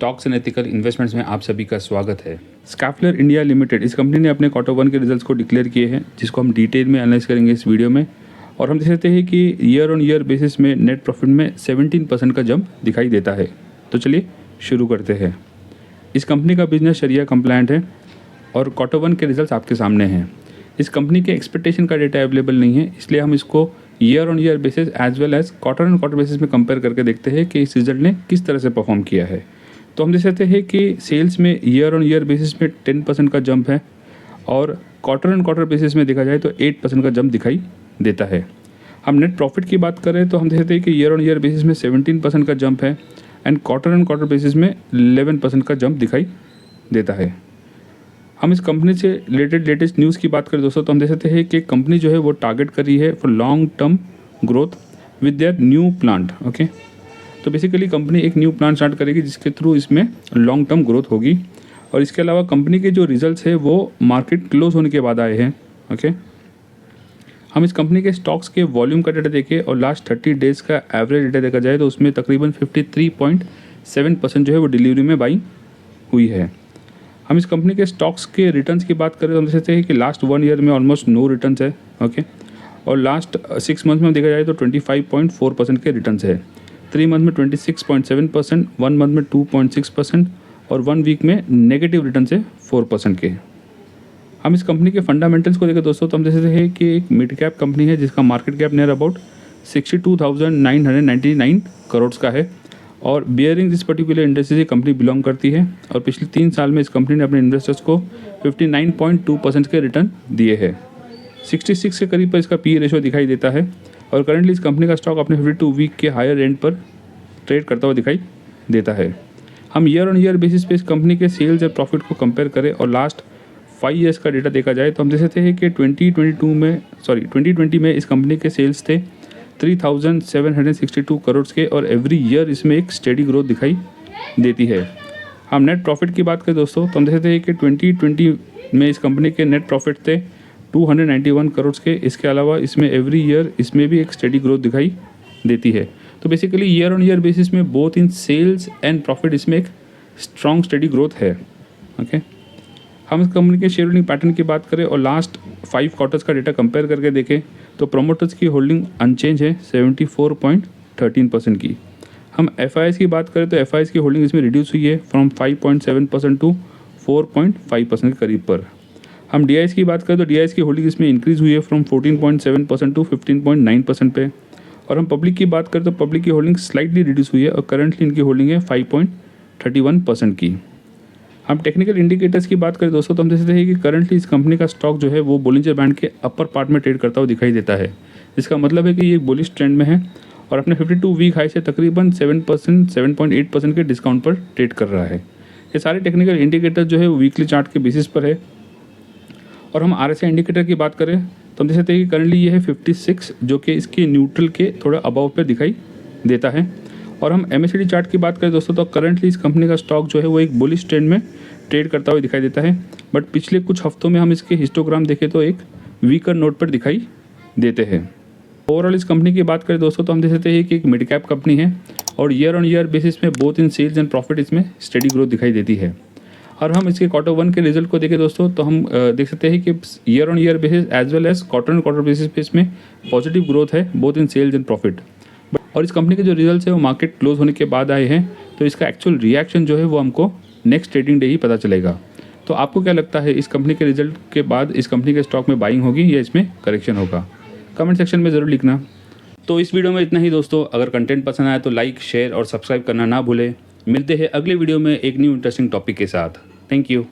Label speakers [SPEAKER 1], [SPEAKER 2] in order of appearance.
[SPEAKER 1] Stocks and ethical investments में आप सभी का स्वागत है। स्कैफलर इंडिया लिमिटेड इस कंपनी ने अपने क्वार्टर वन के रिजल्ट्स को डिक्लेयर किए हैं, जिसको हम डिटेल में एनालाइज करेंगे इस वीडियो में। और हम देख सकते हैं कि ईयर ऑन ईयर बेसिस में नेट प्रॉफिट में 17% का जंप दिखाई देता है। तो चलिए शुरू करते हैं। इस कंपनी का बिजनेस शरिया कंप्लायंट है और क्वार्टर वन के रिजल्ट्स आपके सामने हैं। इस कंपनी के एक्सपेक्टेशन का डेटा अवेलेबल नहीं है, इसलिए हम इसको year on year basis as well as quarter on quarter basis में कंपेयर करके देखते हैं कि इस रिजल्ट ने किस तरह से परफॉर्म किया है। तो हम देख सकते हैं कि सेल्स में ईयर ऑन ईयर बेसिस में 10% का जंप है और क्वार्टर ऑन क्वार्टर बेसिस में देखा जाए तो 8% का जंप दिखाई देता है। हम नेट प्रॉफिट की बात करें तो हम देख सकते हैं कि ईयर ऑन ईयर बेसिस में 17% का जंप है and quarter on quarter basis में 11% का जंप दिखाई देता है। हम इस कंपनी से रिलेटेड लेटेस्ट न्यूज़ की बात करें दोस्तों, तो हम देख सकते हैं कि कंपनी जो है वो टारगेट कर रही है for long term growth with their new plant. Okay, तो बेसिकली कंपनी एक न्यू प्लांट स्टार्ट करेगी जिसके थ्रू इसमें लॉन्ग टर्म ग्रोथ होगी। और इसके अलावा कंपनी के जो रिजल्ट्स है वो मार्केट क्लोज होने के बाद आए हैं। ओके, हम इस कंपनी के स्टॉक्स के वॉल्यूम का डेटा देखें और लास्ट 30 डेज़ का एवरेज डेटा देखा जाए तो उसमें तकरीबन 53.7% जो है वो डिलीवरी में बाइंग हुई है। हम इस कंपनी के स्टॉक्स के रिटर्न्स की बात करें तो हम देख सकते हैं कि लास्ट 1 ईयर में ऑलमोस्ट नो रिटर्न्स है। ओके, और लास्ट 6 मंथ में देखा जाए तो 25.4% के रिटर्न्स है। 3 मंथ में 26.7%, 1 मंथ में 2.6% और 1 वीक में नेगेटिव रिटर्न है 4% के। हम इस कंपनी के फंडामेंटल्स को देखें दोस्तों तो हम देख सकते हैं कि एक मिड कैप कंपनी है जिसका market cap near about 62,999 crore का है और बियरिंग दिस पर्टिकुलर इंडस्ट्री से कंपनी बिलोंग करती है। और पिछले 3 साल में इस कंपनी ने अपने इन्वेस्टर्स को 59.2% के रिटर्न दिए हैं। 66 के करीब पर इसका पी रेशो दिखाई देता है और करंटली इस कंपनी का स्टॉक अपने 52 वीक के हायर एंड पर ट्रेड करता हुआ दिखाई देता है। हम ईयर ऑन ईयर बेसिस पे इस कंपनी के सेल्स और प्रॉफिट को कंपेयर करें और लास्ट 5 ईयर्स का डेटा देखा जाए तो हम देख सकते हैं कि 2020 में इस कंपनी के सेल्स थे 3,762 करोड़ के और एवरी ईयर इसमें एक स्टेडी ग्रोथ दिखाई देती है। हम नेट प्रॉफिट की बात करें दोस्तों तो हम देखते हैं कि 2020 में इस कंपनी के नेट प्रॉफिट थे 291 करोड़ के। इसके अलावा इसमें एवरी ईयर इसमें भी एक स्टेडी ग्रोथ दिखाई देती है। तो basically year on year basis में both in sales and profit इसमें एक स्ट्रॉन्ग स्टेडी ग्रोथ है। ओके, हम इस कंपनी के शेयर होल्डिंग पैटर्न की बात करें और लास्ट 5 क्वार्टर्स का डेटा कंपेयर करके देखें तो प्रोमोटर्स की होल्डिंग अनचेंज है 74.13% की। हम एफआईएस की बात करें तो एफआईएस की होल्डिंग इसमें रिड्यूस हुई है फ्रॉम 5.7% टू 4.5% के करीब पर। हम डीआईएस की बात करें तो डीआईएस की होल्डिंग इसमें इंक्रीज़ हुई है फ्रॉम 14.7% टू 15.9% पे। और हम पब्लिक की बात करें तो पब्लिक की होल्डिंग स्लाइटली रिड्यूस हुई है और करंटली इनकी होल्डिंग है 5.31% की। हम टेक्निकल इंडिकेटर्स की बात करें दोस्तों तो हम देख सकते हैं कि करंटली इस कंपनी का स्टॉक जो है वो बोलिंजर बैंड के अपर पार्ट में ट्रेड करता हुआ दिखाई देता है। इसका मतलब है कि ये बुलिश ट्रेंड में है और अपने 52 वीक हाई से तकरीबन 7.8% के डिस्काउंट पर ट्रेड कर रहा है। ये सारे टेक्निकल इंडिकेटर जो है वो वीकली चार्ट के बेसिस पर है। और हम आरएसआई इंडिकेटर की बात करें तो हम देख सकते हैं कि करंटली ये है 56 जो कि इसके न्यूट्रल के थोड़ा अबव पे दिखाई देता है। और हम एमएससीडी चार्ट की बात करें दोस्तों तो करंटली इस कंपनी का स्टॉक जो है वो एक बुलिश ट्रेंड में ट्रेड करता हुआ दिखाई देता है। बट पिछले कुछ हफ्तों में हम इसके हिस्टोग्राम देखें तो एक वीकर नोट पर दिखाई देते हैं। ओवरऑल इस कंपनी की बात करें दोस्तों तो हम देख सकते हैं कि एक मिड कैप कंपनी है और ईयर ऑन ईयर बेसिस में both in sales and profit इसमें स्टेडी ग्रोथ दिखाई देती है। और हम इसके क्वार्टर वन के रिजल्ट को देखें दोस्तों तो हम देख सकते हैं कि year on year basis as well as quarter on quarter basis पे इसमें पॉजिटिव ग्रोथ है both in sales and profit. और इस कंपनी के जो रिजल्ट्स है वो मार्केट क्लोज होने के बाद आए हैं, तो इसका एक्चुअल रिएक्शन जो है वो हमको नेक्स्ट ट्रेडिंग डे ही पता चलेगा। तो आपको क्या लगता है, इस कंपनी के रिजल्ट के बाद इस कंपनी के स्टॉक में बाइंग होगी या इसमें करेक्शन होगा? कमेंट सेक्शन में ज़रूर लिखना। तो इस वीडियो में इतना ही दोस्तों। अगर कंटेंट पसंद आए तो लाइक, शेयर और सब्सक्राइब करना ना भूलें। मिलते हैं अगले वीडियो में एक न्यू इंटरेस्टिंग टॉपिक के साथ। Thank you.